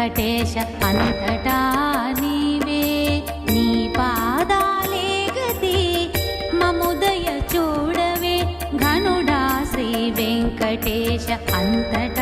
వెంకటేశ అంతటా నీవే నీ పాదాలే గతి మముదయ చూడవే ఘనుడా శ్రీ వెంకటేశ అంతటా